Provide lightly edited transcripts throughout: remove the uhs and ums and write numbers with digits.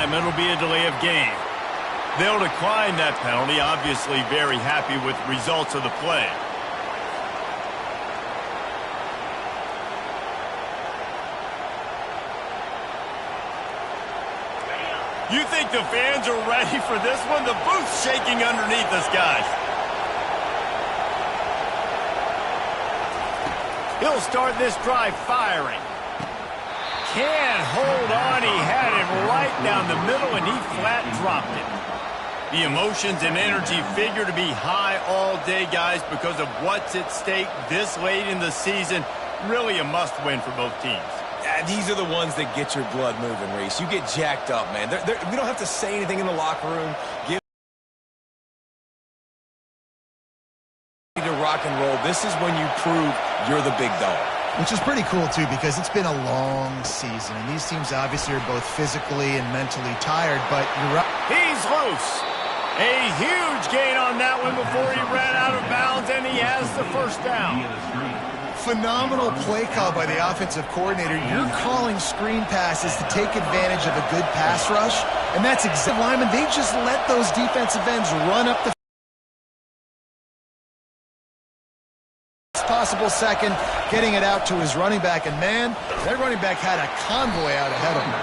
time, it'll be a delay of game. They'll decline that penalty, obviously very happy with the results of the play. You think the fans are ready for this one? The booth's shaking underneath us, guys. He'll start this drive firing. Can't hold on. He had it right down the middle, and he flat dropped it. The emotions and energy figure to be high all day, guys, because of what's at stake this late in the season. Really a must-win for both teams. These are the ones that get your blood moving, Reese. You get jacked up, man. We don't have to say anything in the locker room. Give to rock and roll. This is when you prove you're the big dog. Which is pretty cool, too, because it's been a long season. And these teams obviously are both physically and mentally tired, but you're right. He's loose. A huge gain on that one before he ran out of bounds, and he has the first down. Phenomenal play call by the offensive coordinator. You're calling screen passes to take advantage of a good pass rush, and that's exactly linemen. They just let those defensive ends run up the possible second, getting it out to his running back, and man, that running back had a convoy out ahead of him.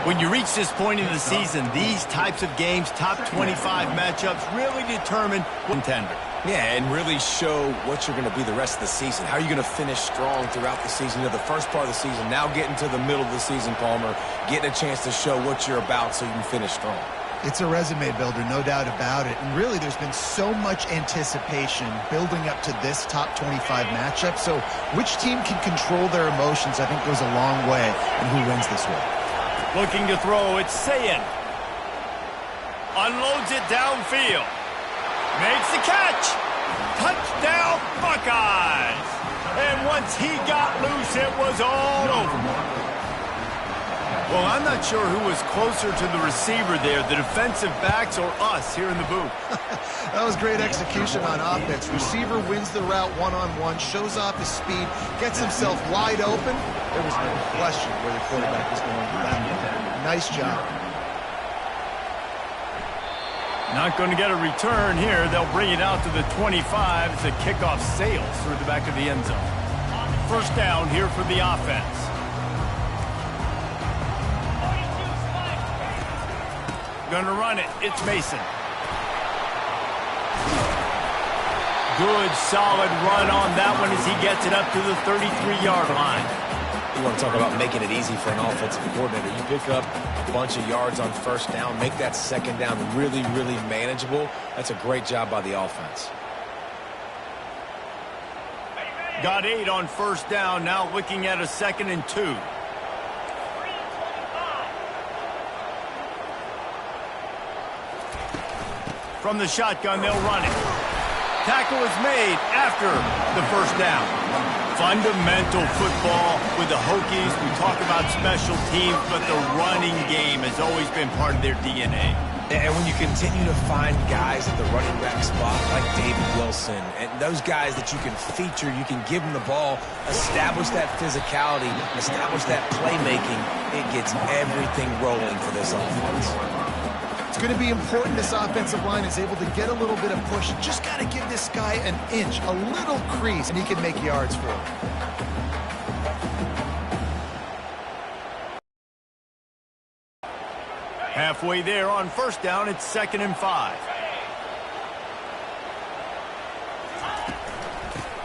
When you reach this point in the season, these types of games, top 25 matchups, really determine contender. Yeah, and really show what you're going to be the rest of the season. How are you going to finish strong throughout the season? You know, the first part of the season, now getting to the middle of the season, Palmer, getting a chance to show what you're about so you can finish strong. It's a resume builder, no doubt about it. And really, there's been so much anticipation building up to this top 25 matchup. So which team can control their emotions, I think, goes a long way in who wins this one. Looking to throw, it's Sayin. Unloads it downfield. Makes the catch. Touchdown, Buckeyes. And once he got loose, it was all over. Well, I'm not sure who was closer to the receiver there, the defensive backs or us here in the booth. That was great execution on offense. Receiver wins the route one-on-one, shows off his speed, gets himself wide open. There was no question where the quarterback was going with that. Nice job. Not going to get a return here. They'll bring it out to the 25 as the kickoff sails through the back of the end zone. First down here for the offense. Going to run it. It's Mason. Good, solid run on that one as he gets it up to the 33-yard line. You want to talk about making it easy for an offensive coordinator. You pick up a bunch of yards on first down, make that second down really, really manageable. That's a great job by the offense. Got 8 on first down, now looking at a 2nd and 2. From the shotgun, they'll run it. Tackle is made after the first down. Fundamental football with the Hokies. We talk about special teams, but the running game has always been part of their DNA. And when you continue to find guys at the running back spot like David Wilson, and those guys that you can feature, you can give them the ball, establish that physicality, establish that playmaking, it gets everything rolling for this offense. It's going to be important this offensive line is able to get a little bit of push. Just got to give this guy an inch, a little crease, and he can make yards for it. Halfway there on first down, it's 2nd and 5.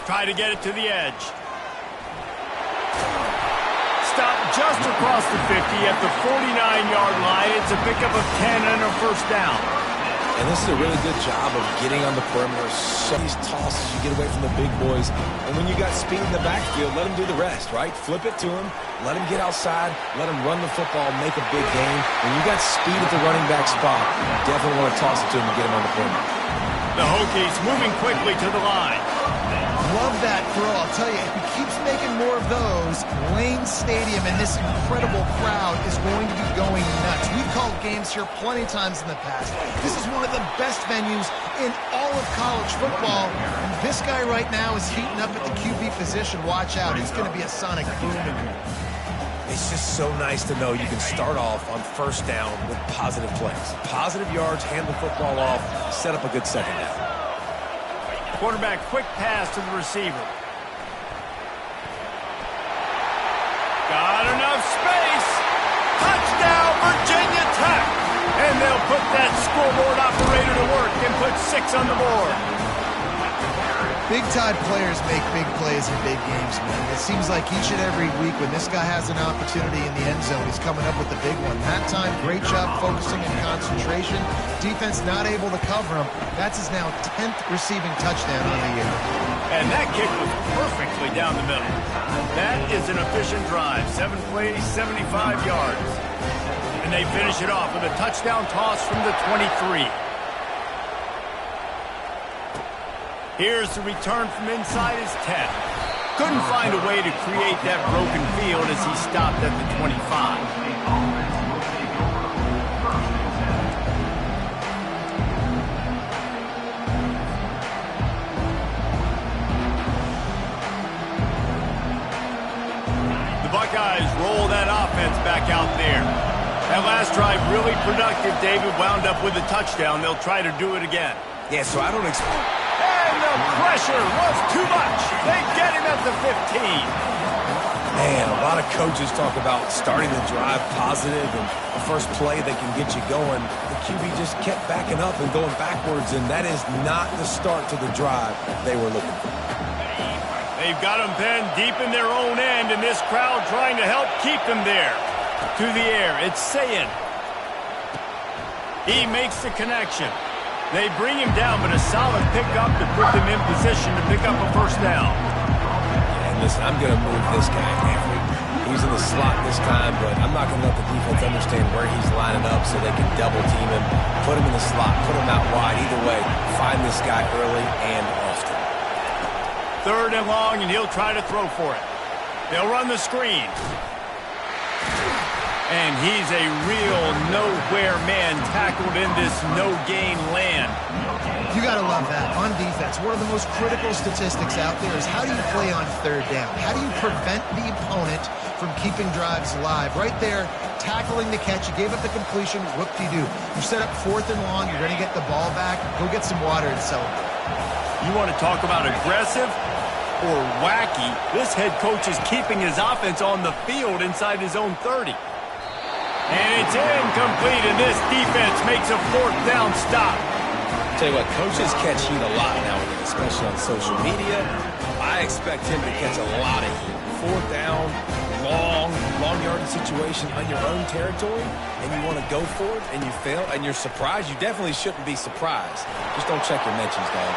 Try to get it to the edge. Stop just across the 50 at the 49-yard line. It's a pickup of 10 and a first down. And this is a really good job of getting on the perimeter. So these tosses, you get away from the big boys. And when you got speed in the backfield, let them do the rest, right? Flip it to him. Let him get outside. Let him run the football, make a big gain. When you got speed at the running back spot, you definitely want to toss it to him and get him on the perimeter. The Hokies moving quickly to the line. Love that throw. I'll tell you, if he keeps making more of those, Lane Stadium and this incredible crowd is going to be going nuts. We've called games here plenty of times in the past. This is one of the best venues in all of college football. And this guy right now is heating up at the QB position. Watch out. It's going to be a sonic boom in here. It's just so nice to know you can start off on first down with positive plays. Positive yards, hand the football off, set up a good second down. Quarterback quick pass to the receiver. Got enough space. Touchdown, Virginia Tech. And they'll put that scoreboard operator to work and put 6 on the board. Big-time players make big plays in big games, man. It seems like each and every week when this guy has an opportunity in the end zone, he's coming up with a big one. That time, great job focusing and concentration. Defense not able to cover him. That's his now 10th receiving touchdown on the year. And that kick was perfectly down the middle. That is an efficient drive. 7 plays, 75 yards. And they finish it off with a touchdown toss from the 23. Here's the return from inside his 10. Couldn't find a way to create that broken field as he stopped at the 25. The Buckeyes roll that offense back out there. That last drive really productive. David wound up with a touchdown. They'll try to do it again. Yeah, so I don't expect... And the pressure was too much. They get him at the 15. Man, a lot of coaches talk about starting the drive positive and the first play that can get you going. The QB just kept backing up and going backwards, and that is not the start to the drive they were looking for. They've got him pinned deep in their own end, and this crowd trying to help keep them there. To the air, it's Sayin. He makes the connection. They bring him down, but a solid pickup to put them in position to pick up a first down. And listen, I'm going to move this guy. He's in the slot this time, but I'm not going to let the defense understand where he's lining up so they can double team him, put him in the slot, put him out wide. Either way, find this guy early and often. 3rd and long, and he'll try to throw for it. They'll run the screen. And he's a real nowhere man tackled in this no-gain land. You got to love that. On defense, one of the most critical statistics out there is how do you play on 3rd down? How do you prevent the opponent from keeping drives alive? Right there, tackling the catch. You gave up the completion. What do? You set up 4th and long. You're going to get the ball back. Go get some water and celebrate. You want to talk about aggressive or wacky? This head coach is keeping his offense on the field inside his own 30. And it's incomplete, and this defense makes a 4th down stop. Tell you what, coaches catch heat a lot nowadays, especially on social media. I expect him to catch a lot of heat. 4th down, long yardage situation on your own territory, and you want to go for it, and you fail, and you're surprised. You definitely shouldn't be surprised. Just don't check your mentions, dog.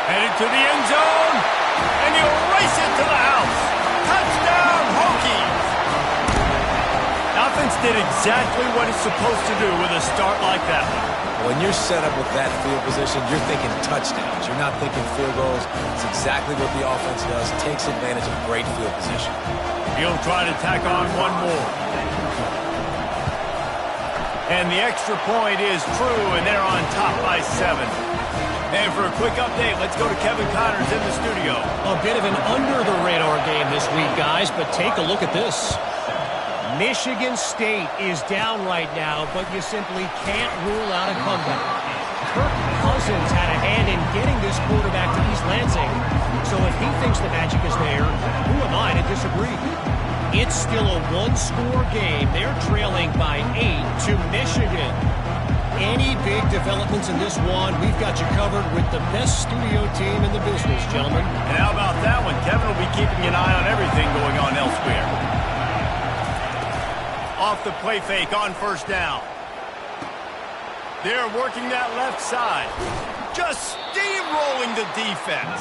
Headed to the end zone, and he'll race it to the house. Touchdown, Hokies! Offense did exactly what it's supposed to do with a start like that one. When you're set up with that field position, you're thinking touchdowns. You're not thinking field goals. It's exactly what the offense does. Takes advantage of great field position. He'll try to tack on one more. And the extra point is true, and they're on top by 7. And for a quick update, let's go to Kevin Connors in the studio. A bit of an under-the-radar game this week, guys, but take a look at this. Michigan State is down right now, but you simply can't rule out a comeback. Kirk Cousins had a hand in getting this quarterback to East Lansing. So if he thinks the magic is there, who am I to disagree? It's still a one-score game. They're trailing by 8 to Michigan. Any big developments in this one, we've got you covered with the best studio team in the business, gentlemen. And how about that one? Kevin will be keeping an eye on everything going on elsewhere. Off the play fake on first down. They're working that left side. Just steamrolling the defense.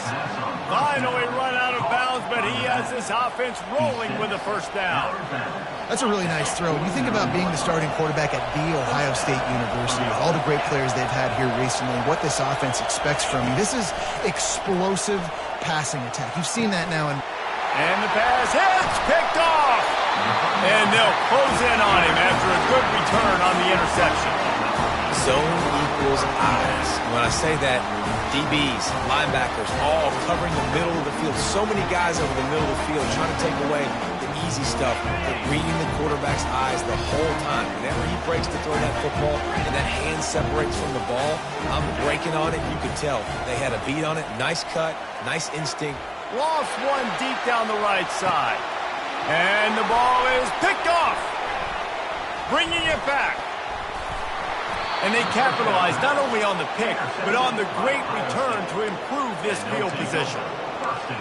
Finally run out of bounds, but he has this offense rolling with a first down. That's a really nice throw. When you think about being the starting quarterback at The Ohio State University, with all the great players they've had here recently, what this offense expects from you, this is explosive passing attack. You've seen that now. And the pass hits, picked off. And they'll close in on him after a good return on the interception. Zone equals eyes. When I say that, DBs, linebackers, all covering the middle of the field. So many guys over the middle of the field trying to take away the easy stuff, but reading the quarterback's eyes the whole time. Whenever he breaks to throw that football and that hand separates from the ball, I'm breaking on it. You could tell they had a beat on it. Nice cut, nice instinct. Lost one deep down the right side. And the ball is picked off. Bringing it back. And they capitalized not only on the pick, but on the great return to improve this field position.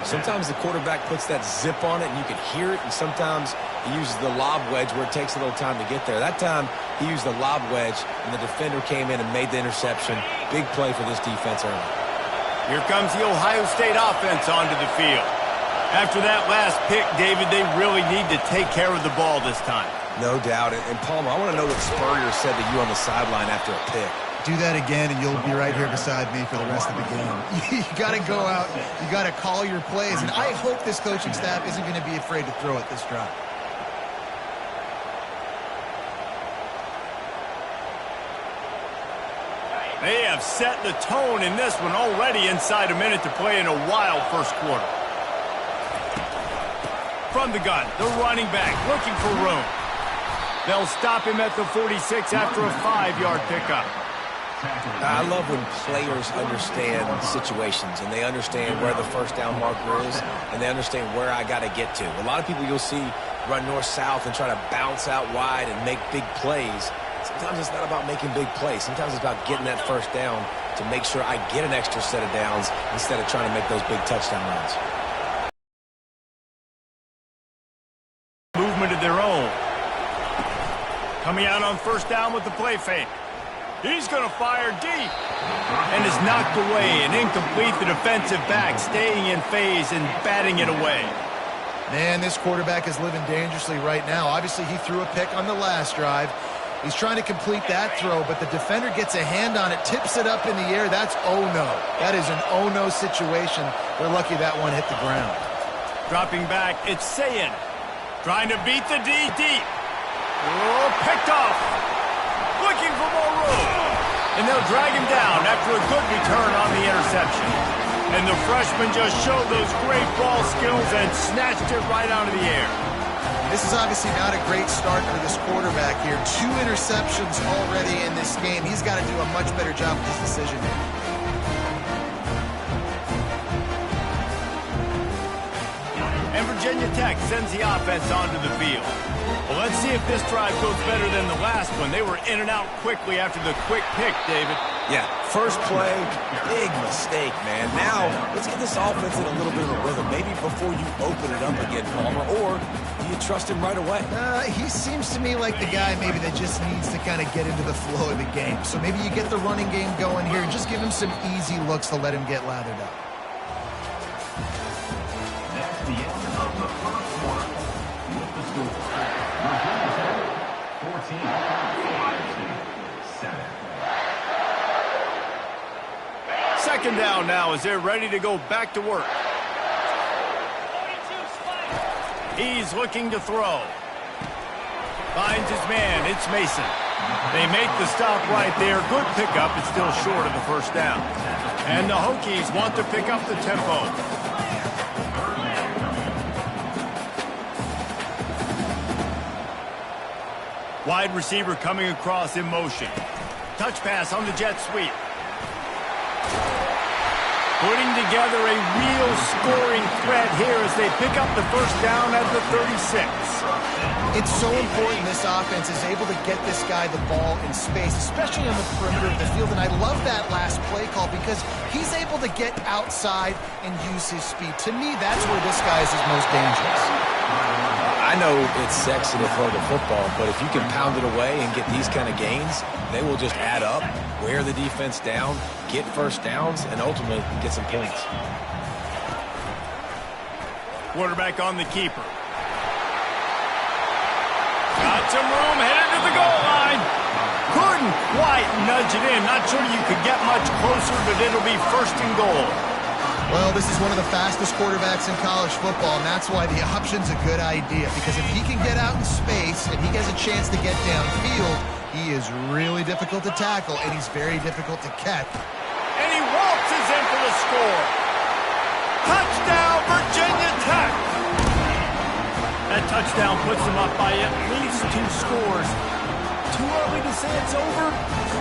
Sometimes the quarterback puts that zip on it and you can hear it, and sometimes he uses the lob wedge where it takes a little time to get there. That time he used the lob wedge and the defender came in and made the interception. Big play for this defense early. Here comes the Ohio State offense onto the field. After that last pick, David, they really need to take care of the ball this time. No doubt. And Palmer, I want to know what Spurrier said to you on the sideline after a pick. Do that again, and you'll be right here beside me for the rest of the game. You got to go out. You got to call your plays. And I hope this coaching staff isn't going to be afraid to throw it this drive. They have set the tone in this one already inside a minute to play in a wild first quarter. From the gun, the running back looking for room. They'll stop him at the 46 after a 5-yard pickup. I love when players understand situations and they understand where the first down marker is and they understand where I got to get to. A lot of people you'll see run north-south and try to bounce out wide and make big plays. Sometimes it's not about making big plays. Sometimes it's about getting that first down to make sure I get an extra set of downs instead of trying to make those big touchdown runs. Movement of their own. Coming out on first down with the play fake. He's going to fire deep. And is knocked away and incomplete. The defensive back staying in phase and batting it away. Man, this quarterback is living dangerously right now. Obviously, he threw a pick on the last drive. He's trying to complete that throw, but the defender gets a hand on it, tips it up in the air. That's oh-no. That is an oh-no situation. They're lucky that one hit the ground. Dropping back, it's Sayin. Trying to beat the D deep. Oh, picked off. Looking for more room. And they'll drag him down after a good return on the interception. And the freshman just showed those great ball skills and snatched it right out of the air. This is obviously not a great start for this quarterback here. 2 interceptions already in this game. He's got to do a much better job with this decision. And Virginia Tech sends the offense onto the field. Well, let's see if this drive goes better than the last one. They were in and out quickly after the quick pick, David. Yeah, first play, big mistake, man. Now, let's get this offense in a little bit of a rhythm. Maybe before you open it up again, Palmer, or do you trust him right away? He seems to me like the guy maybe that just needs to kind of get into the flow of the game. So maybe you get the running game going here and just give him some easy looks to let him get lathered up. That's the end of the first quarter. With the score, Virginia Tech 14, Ohio State 7. Second down now as they're ready to go back to work. He's looking to throw. Finds his man. It's Mason. They make the stop right there. Good pickup. It's still short of the first down. And the Hokies want to pick up the tempo. Wide receiver coming across in motion. Touch pass on the jet sweep. Putting together a real scoring threat here as they pick up the first down at the 36. It's so important this offense is able to get this guy the ball in space, especially on the perimeter of the field. And I love that last play call because he's able to get outside and use his speed. To me, that's where this guy is his most dangerous. I know it's sexy to throw the football, but if you can pound it away and get these kind of gains, they will just add up, wear the defense down, get first downs, and ultimately get some points. Quarterback on the keeper. Got some room, headed to the goal line. Couldn't quite nudge it in. Not sure you could get much closer, but it'll be first and goal. Well, this is one of the fastest quarterbacks in college football, and that's why the option's a good idea. Because if he can get out in space and he has a chance to get downfield, he is really difficult to tackle, and he's very difficult to catch. And he waltzes in for the score. Touchdown, Virginia Tech. That touchdown puts them up by at least 2 scores. Too early to say it's over?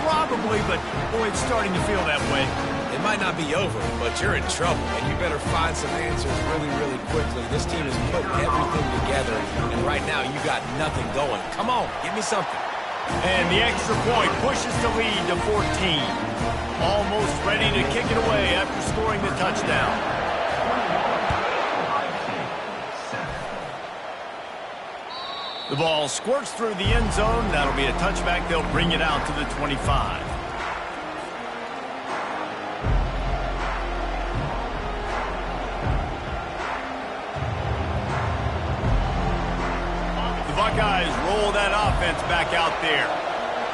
Probably, but boy, it's starting to feel that way. It might not be over, but you're in trouble, and you better find some answers really, really quickly. This team is putting everything together, and right now you got nothing going. Come on, give me something. And the extra point pushes the lead to 14. Almost ready to kick it away after scoring the touchdown. The ball squirts through the end zone. That'll be a touchback. They'll bring it out to the 25. The Buckeyes roll that offense back out there.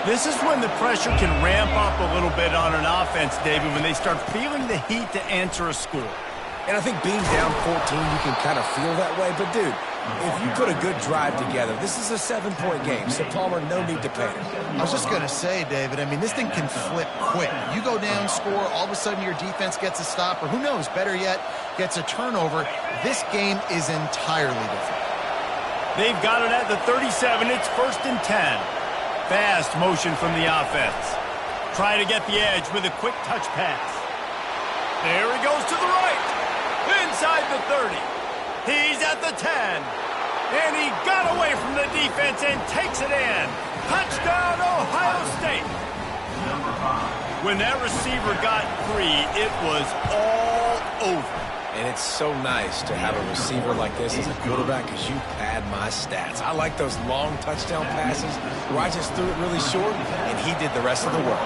This is when the pressure can ramp up a little bit on an offense, David, when they start feeling the heat to answer a score. And I think being down 14, you can kind of feel that way. But, dude, if you put a good drive together, this is a 7-point game. So, Palmer, no need to panic. I was just going to say, David, I mean, this thing can flip quick. You go down, score, all of a sudden your defense gets a stop, or who knows, better yet, gets a turnover. This game is entirely different. They've got it at the 37. It's 1st and 10. Fast motion from the offense. Try to get the edge with a quick touch pass. There he goes to the right. Inside the 30. He's at the 10. And he got away from the defense and takes it in. Touchdown, Ohio State. When that receiver got free, it was all over. And it's so nice to have a receiver like this as a quarterback because you pad my stats. I like those long touchdown passes where I just threw it really short and he did the rest of the work.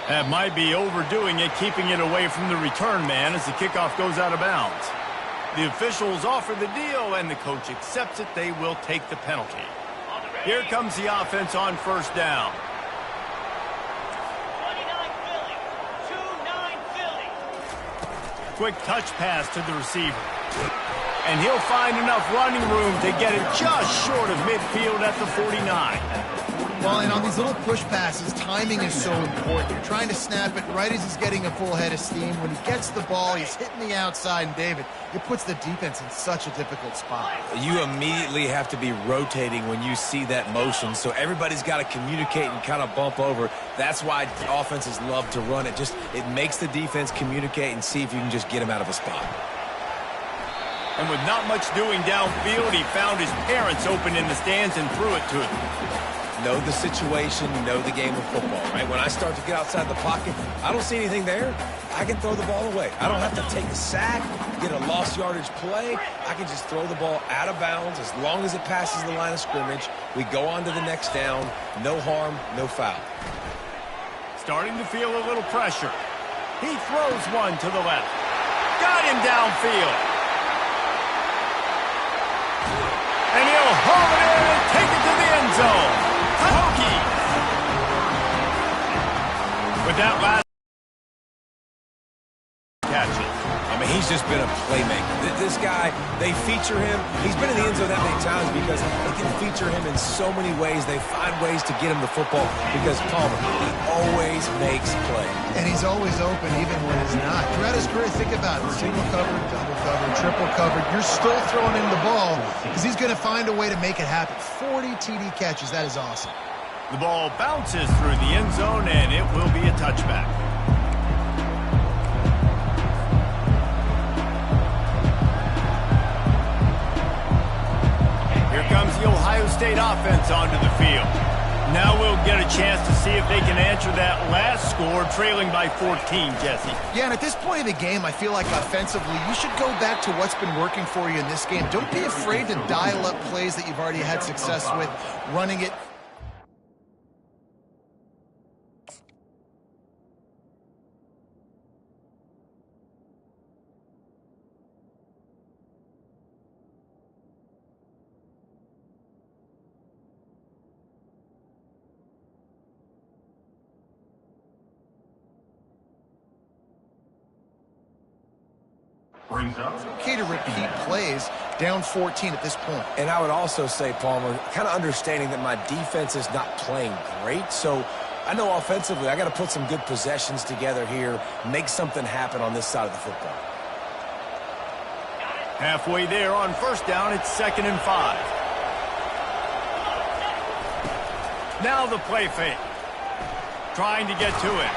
That might be overdoing it, keeping it away from the return man as the kickoff goes out of bounds. The officials offer the deal and the coach accepts it. They will take the penalty. Here comes the offense on 1st down. Quick touch pass to the receiver. And he'll find enough running room to get it just short of midfield at the 49. Well, and on these little push passes, timing is so important. You're trying to snap it right as he's getting a full head of steam. When he gets the ball, he's hitting the outside, and David, it puts the defense in such a difficult spot. You immediately have to be rotating when you see that motion, so everybody's got to communicate and kind of bump over. That's why offenses love to run it. It makes the defense communicate and see if you can just get him out of a spot. And with not much doing downfield, he found his parents open in the stands and threw it to him. Know the situation, know the game of football, right? When I start to get outside the pocket, I don't see anything there. I can throw the ball away. I don't have to take a sack, get a lost yardage play. I can just throw the ball out of bounds as long as it passes the line of scrimmage. We go on to the next down. No harm, no foul. Starting to feel a little pressure. He throws one to the left. Got him downfield. And he'll haul it in and take it to the end zone. Hokies. With that last catch it. I mean, he's just been a playmaker. This guy, they feature him. He's been in the end zone that many times because they can feature him in so many ways. They find ways to get him the football because Palmer, he always makes plays. And he's always open even when he's not. Throughout his career, think about it. Single covered, double covered, triple covered. You're still throwing him the ball because he's going to find a way to make it happen. 40 TD catches. That is awesome. The ball bounces through the end zone, and it will be a touchback. Here comes the Ohio State offense onto the field. Now we'll get a chance to see if they can answer that last score, trailing by 14, Jesse. Yeah, and at this point of the game, I feel like offensively, you should go back to what's been working for you in this game. Don't be afraid to dial up plays that you've already had success with, running it. Okay to repeat plays down 14 at this point. And I would also say, Palmer, kind of understanding that my defense is not playing great, so I know offensively I got to put some good possessions together here, make something happen on this side of the football. Halfway there on first down, it's 2nd and 5. Now the play fake. Trying to get to it.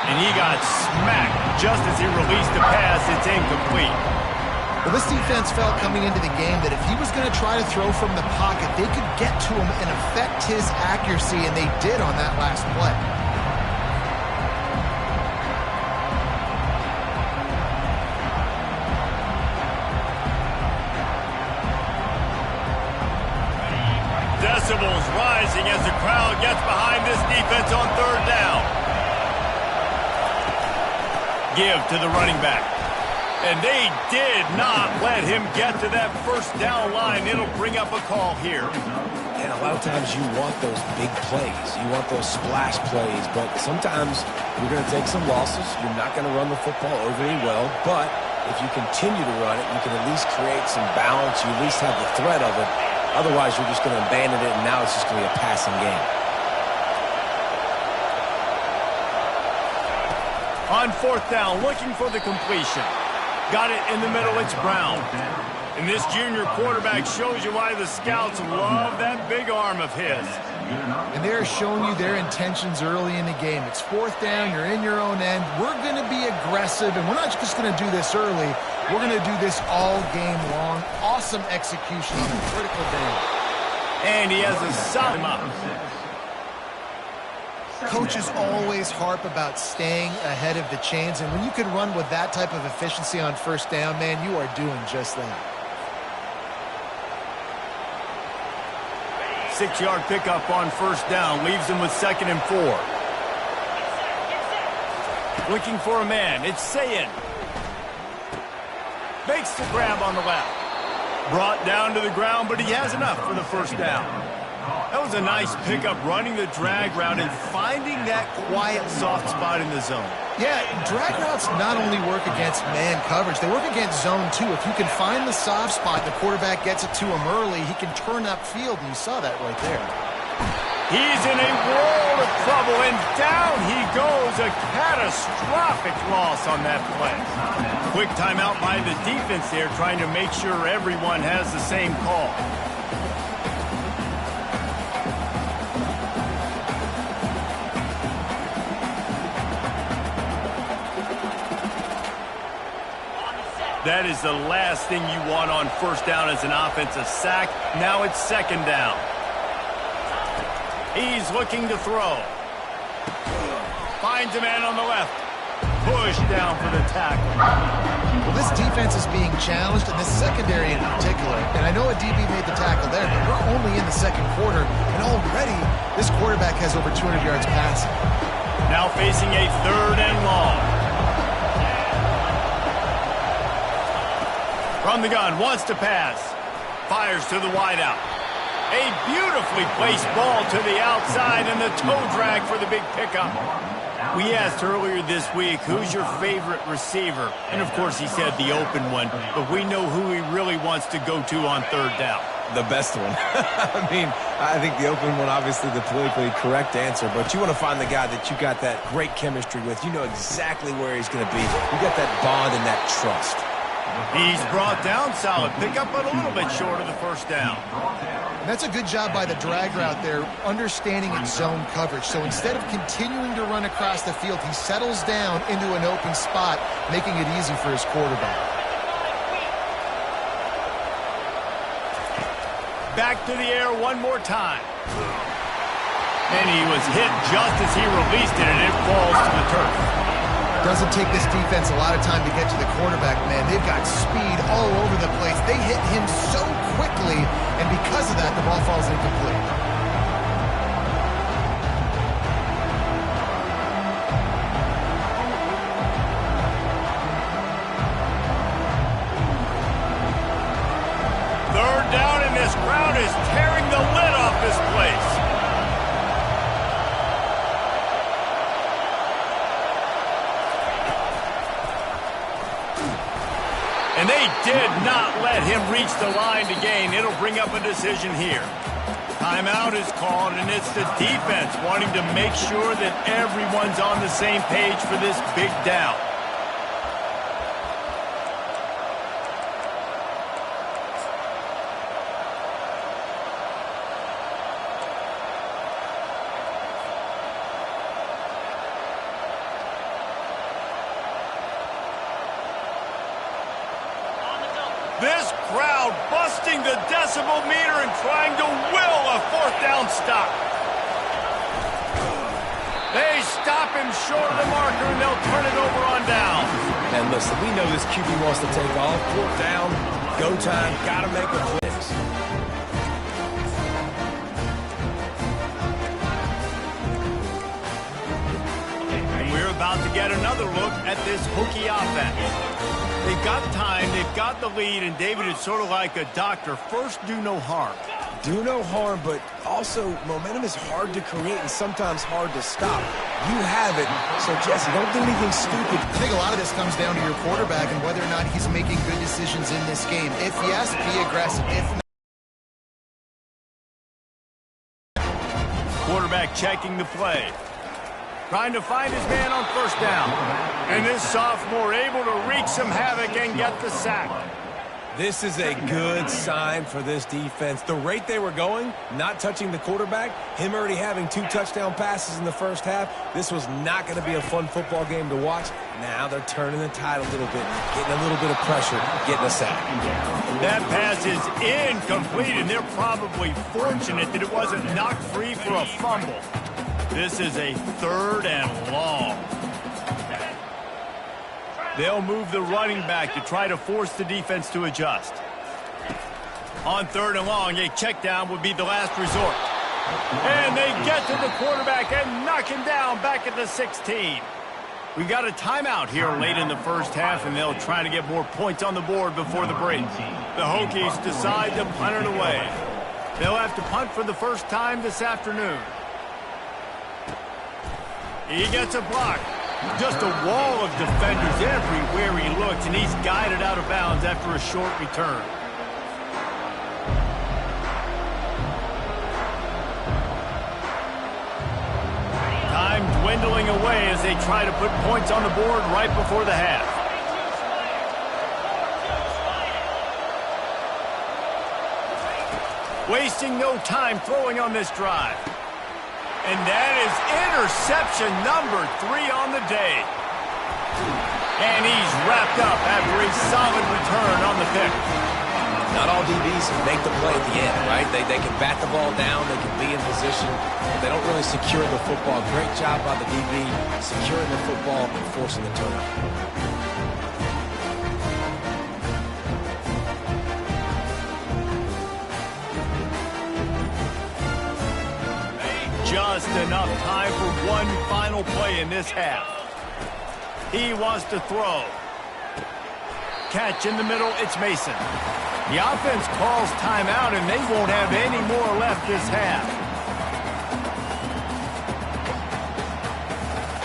And he got smacked just as he released the pass. It's incomplete. Well, this defense felt coming into the game that if he was going to try to throw from the pocket, they could get to him and affect his accuracy, and they did on that last play. Decibels rising as the crowd gets behind this defense on 3rd down. Give to the running back. And they did not let him get to that first down line. It'll bring up a call here. And a lot of times you want those big plays. You want those splash plays. But sometimes you're going to take some losses. You're not going to run the football overly well. But if you continue to run it, you can at least create some balance. You at least have the threat of it. Otherwise, you're just going to abandon it, and now it's just going to be a passing game. On 4th down, looking for the completion. Got it in the middle, it's Brown. And this junior quarterback shows you why the scouts love that big arm of his. And they're showing you their intentions early in the game. It's 4th down, you're in your own end. We're going to be aggressive, and we're not just going to do this early. We're going to do this all game long. Awesome execution on a critical down. And he has a solid up. Coaches always harp about staying ahead of the chains, and when you can run with that type of efficiency on 1st down, man, you are doing just that. 6-yard pickup on 1st down leaves him with 2nd and 4. Looking for a man. It's Sayin. Makes the grab on the left. Brought down to the ground, but he has enough for the 1st down. That was a nice pickup, running the drag route and finding that quiet, soft spot in the zone. Yeah, drag routes not only work against man coverage, they work against zone too. If you can find the soft spot and the quarterback gets it to him early, he can turn upfield, and you saw that right there. He's in a world of trouble, and down he goes. A catastrophic loss on that play. Quick timeout by the defense there, trying to make sure everyone has the same call. That is the last thing you want on 1st down as an offensive sack. Now it's 2nd down. He's looking to throw. Finds a man on the left. Push down for the tackle. Well, this defense is being challenged, and this secondary in particular. And I know a DB made the tackle there, but we're only in the 2nd quarter, and already this quarterback has over 200 yards passing. Now facing a 3rd and long. From the gun, wants to pass. Fires to the wideout. A beautifully placed ball to the outside, and the toe drag for the big pickup. We asked earlier this week, who's your favorite receiver? And, of course, he said the open one, but we know who he really wants to go to on 3rd down. The best one. I mean, I think the open one, obviously the politically correct answer, but you want to find the guy that you got that great chemistry with. You know exactly where he's going to be. You got that bond and that trust. He's brought down, solid pickup, but a little bit short of the 1st down. And that's a good job by the drag route there, understanding its zone coverage. So instead of continuing to run across the field, he settles down into an open spot, making it easy for his quarterback. Back to the air one more time. And he was hit just as he released it, and it falls to the turf. Doesn't take this defense a lot of time to get to the quarterback, man. They've got speed all over the place. They hit him so quickly, and because of that, the ball falls incomplete. Third down, and this crowd is tearing the lid off this place. And they did not let him reach the line to gain. It'll bring up a decision here. Timeout is called, and it's the defense wanting to make sure that everyone's on the same page for this big down. crowd busting the decibel meter and trying to will a fourth down stop. They stop him short of the marker, and they'll turn it over on down. And listen, we know this QB wants to take off. Fourth down, go time, got to make a blitz. And we're about to get another look at this Hokie offense. They've got time, they've got the lead, and David is sort of like a doctor. First, do no harm. Do no harm, but also momentum is hard to create and sometimes hard to stop. You have it, so Jesse, don't do anything stupid. I think a lot of this comes down to your quarterback and whether or not he's making good decisions in this game. If yes, be aggressive. If not, quarterback checking the play. Trying to find his man on first down. And this sophomore able to wreak some havoc and get the sack. This is a good sign for this defense. The rate they were going, not touching the quarterback, him already having 2 touchdown passes in the first half, this was not going to be a fun football game to watch. Now they're turning the tide a little bit, getting a little bit of pressure, getting a sack. That pass is incomplete, and they're probably fortunate that it wasn't knocked free for a fumble. This is a 3rd and long. They'll move the running back to try to force the defense to adjust. On 3rd and long, a check down would be the last resort. And they get to the quarterback and knock him down back at the 16. We've got a timeout here late in the first half, and they'll try to get more points on the board before the break. The Hokies decide to punt it away. They'll have to punt for the first time this afternoon. He gets a block. Just a wall of defenders everywhere he looks, and he's guided out of bounds after a short return. Time dwindling away as they try to put points on the board right before the half. Wasting no time throwing on this drive. And that is interception number 3 on the day. And he's wrapped up after a solid return on the pick. Not all DBs make the play at the end, right? They can bat the ball down, they can be in position, but they don't really secure the football. Great job by the DB, securing the football and forcing the turnover. Just enough time for one final play in this half. He wants to throw. Catch in the middle, it's Mason. The offense calls timeout, and they won't have any more left this half.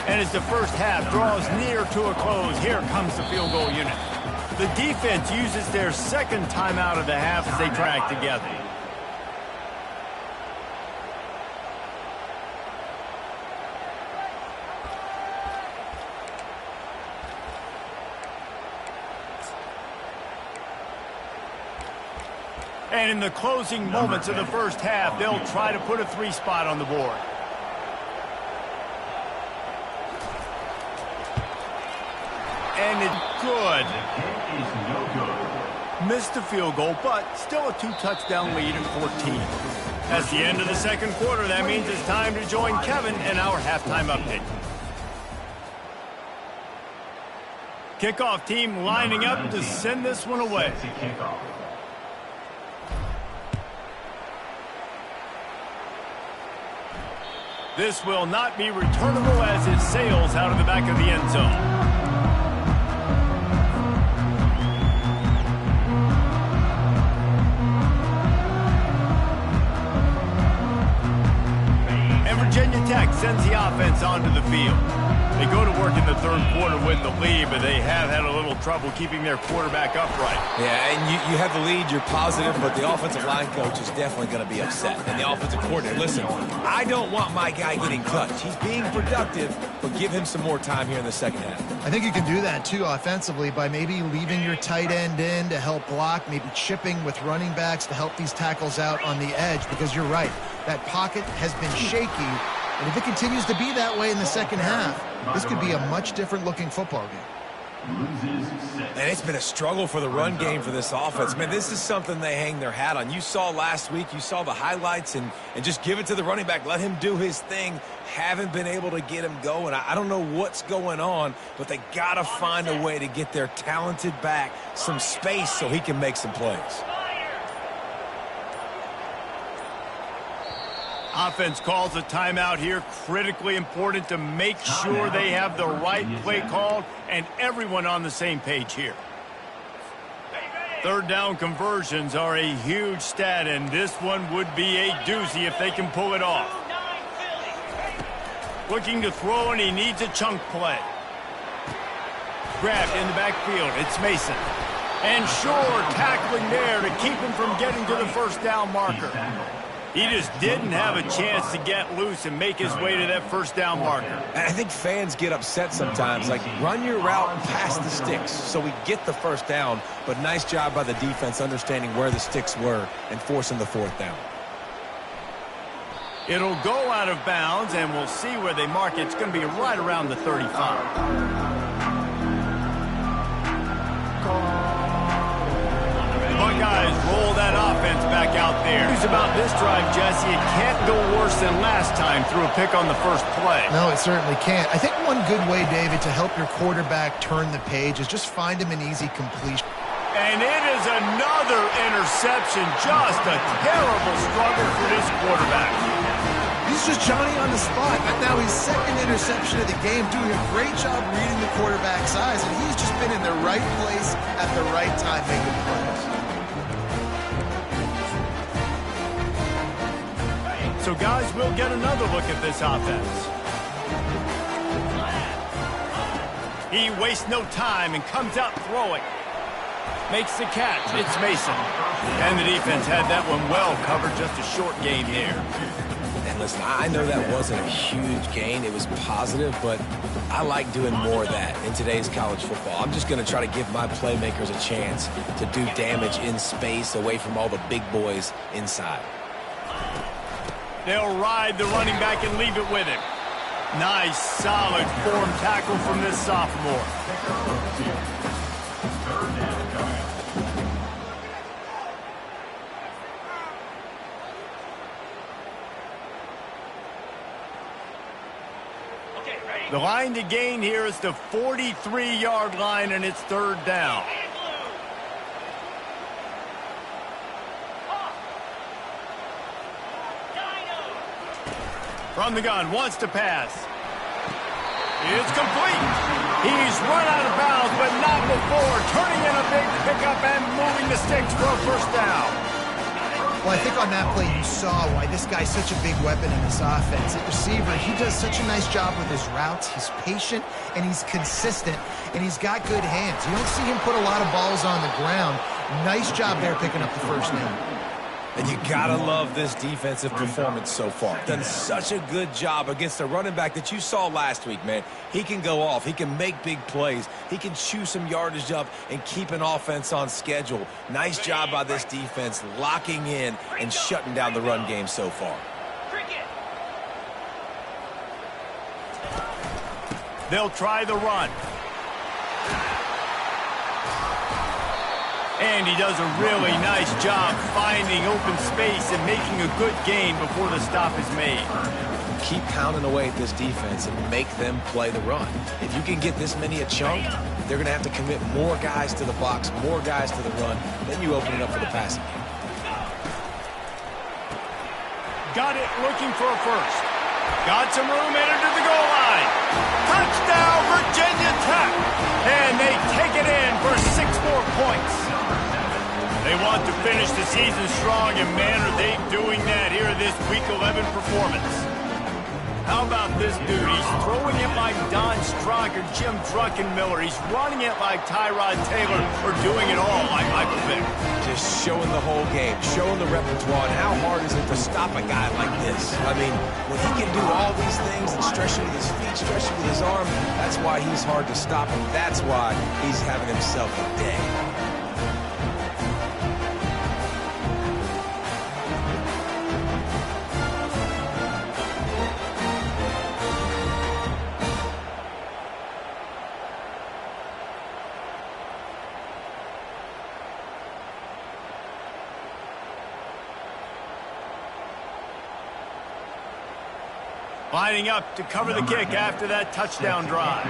And as the first half draws near to a close, here comes the field goal unit. The defense uses their second timeout of the half as they track together. And in the closing moments of the first half, they'll try to put a 3 spot on the board. And it's good. Missed the field goal, but still a 2-touchdown lead in 14. That's the end of the second quarter. That means it's time to join Kevin in our halftime update. Kickoff team lining up to send this one away. This will not be returnable as it sails out of the back of the end zone. And Virginia Tech sends the offense onto the field. They go to work in the third quarter with the lead, but they have had a little trouble keeping their quarterback upright. Yeah, and you have the lead, you're positive, but the offensive line coach is definitely going to be upset. And the offensive coordinator, listen, I don't want my guy getting touched. He's being productive, but give him some more time here in the second half. I think you can do that, too, offensively, by maybe leaving your tight end in to help block, maybe chipping with running backs to help these tackles out on the edge, because you're right. That pocket has been shaky, and if it continues to be that way in the second half, this could be a much different looking football game. loses 6. And it's been a struggle for the run game for this offense. Man, this is something they hang their hat on. You saw last week, you saw the highlights, and just give it to the running back. Let him do his thing. Haven't been able to get him going. I don't know what's going on, but they got to find a way to get their talented back some space so he can make some plays. Offense calls a timeout here. Critically important to make sure they have the right play called and everyone on the same page here. Third down conversions are a huge stat, and this one would be a doozy if they can pull it off. Looking to throw, and he needs a chunk play. Grabbed in the backfield. It's Mason. And Shore tackling there to keep him from getting to the first down marker. He just didn't have a chance to get loose and make his way to that first down marker. And I think fans get upset sometimes. Like, run your route past the sticks so we get the first down. But nice job by the defense understanding where the sticks were and forcing the fourth down. It'll go out of bounds, and we'll see where they mark it. It's going to be right around the 35. Buckeyes roll that offense back out there. News about this drive, Jesse, it can't go worse than last time through a pick on the first play. No, it certainly can't. I think one good way, David, to help your quarterback turn the page is just find him an easy completion. And it is another interception. Just a terrible struggle for this quarterback. He's just Johnny on the spot. And now his second interception of the game, doing a great job reading the quarterback's eyes, and he's just been in the right place at the right time making plays. So, guys, we'll get another look at this offense. He wastes no time and comes out throwing. Makes the catch. It's Mason. And the defense had that one well covered. Just a short gain there. And listen, I know that wasn't a huge gain. It was positive, but I like doing more of that in today's college football. I'm just going to try to give my playmakers a chance to do damage in space away from all the big boys inside. They'll ride the running back and leave it with him. Nice, solid form tackle from this sophomore. The line to gain here is the 43-yard line, and it's third down. From the gun, wants to pass. It's complete. He's run out of bounds, but not before. Turning in a big pickup and moving the sticks for a first down. Well, I think on that play you saw why this guy's such a big weapon in this offense. At receiver, he does such a nice job with his routes. He's patient, and he's consistent, and he's got good hands. You don't see him put a lot of balls on the ground. Nice job there picking up the first down. And you gotta love this defensive performance so far. Done such a good job against a running back that you saw last week, man. He can go off. He can make big plays. He can chew some yardage up and keep an offense on schedule. Nice job by this defense locking in and shutting down the run game so far. They'll try the run. And he does a really nice job finding open space and making a good gain before the stop is made. Keep pounding away at this defense and make them play the run. If you can get this many a chunk, they're going to have to commit more guys to the box, more guys to the run. Then you open it up for the passing game. Got it, looking for a first. Got some room, entered to the goal line. Touchdown, Virginia Tech. And they take it in for 6 more points. They want to finish the season strong, and man, are they doing that here in this Week 11 performance. How about this dude? He's throwing it like Don Strock or Jim Druckenmiller. He's running it like Tyrod Taylor, or doing it all like Michael Vick. Just showing the whole game, showing the repertoire, and how hard is it to stop a guy like this? I mean, when he can do all these things and stretching with his feet, stretching with his arm, that's why he's hard to stop, and that's why he's having himself a day. Lining up to cover the kick after that touchdown drive.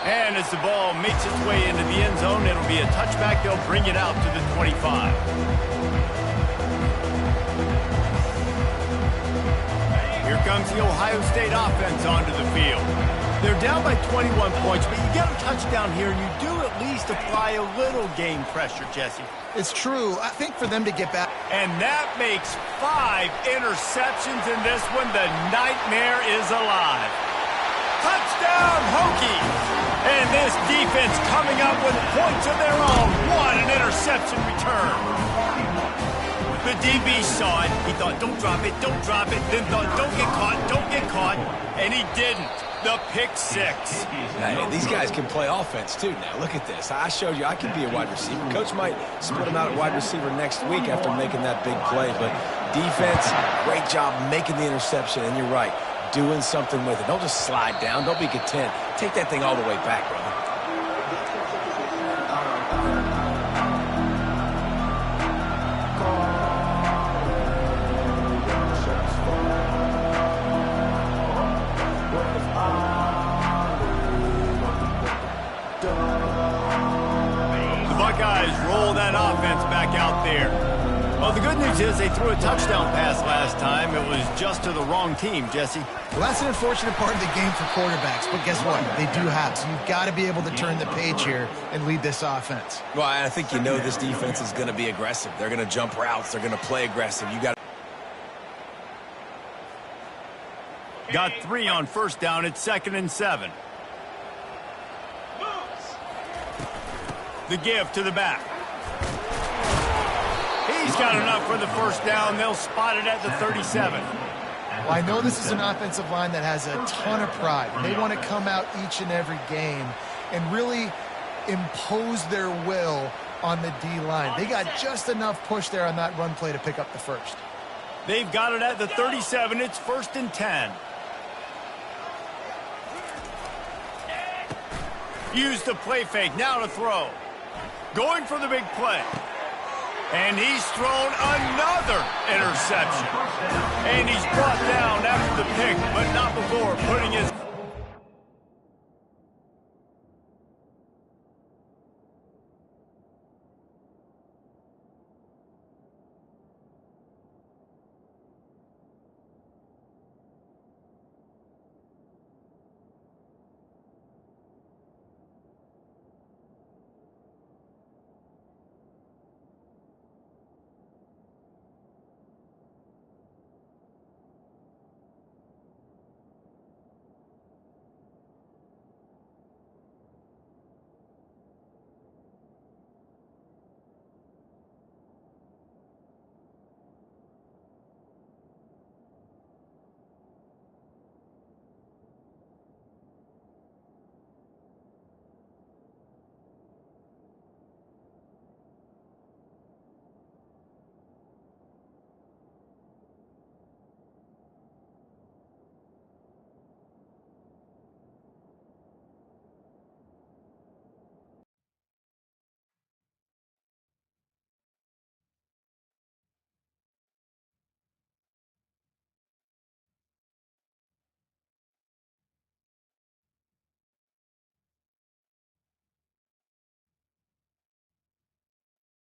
And as the ball makes its way into the end zone, it'll be a touchback. They'll bring it out to the 25. Here comes the Ohio State offense onto the field. They're down by 21 points, but you get a touchdown here, and you do at least apply a little game pressure, Jesse. It's true. I think for them to get back. And that makes 5 interceptions in this one. The nightmare is alive. Touchdown, Hokies! And this defense coming up with points of their own. What an interception return. The DB saw it. He thought, don't drop it, don't drop it. Then thought, don't get caught. And he didn't. The pick six. Hey, these guys can play offense, too, now. Look at this. I showed you I can be a wide receiver. Coach might split him out at wide receiver next week after making that big play. But defense, great job making the interception. And you're right, doing something with it. Don't just slide down. Don't be content. Take that thing all the way back, brother. Roll that offense back out there. Well, the good news is they threw a touchdown pass last time. It was just to the wrong team, Jesse. Well, that's an unfortunate part of the game for quarterbacks, but guess what? They do have. So you've got to be able to turn the page here and lead this offense. Well, I think you know this defense is going to be aggressive. They're going to jump routes. They're going to play aggressive. You got 3 on first down. It's 2nd and 7. The give to the back. He's got enough for the first down. They'll spot it at the 37. Well, I know this is an offensive line that has a ton of pride. They want to come out each and every game and really impose their will on the D-line. They got just enough push there on that run play to pick up the first. They've got it at the 37. It's 1st and 10. Use the play fake. Now to throw. Going for the big play. And he's thrown another interception. And he's brought down after the pick, but not before putting his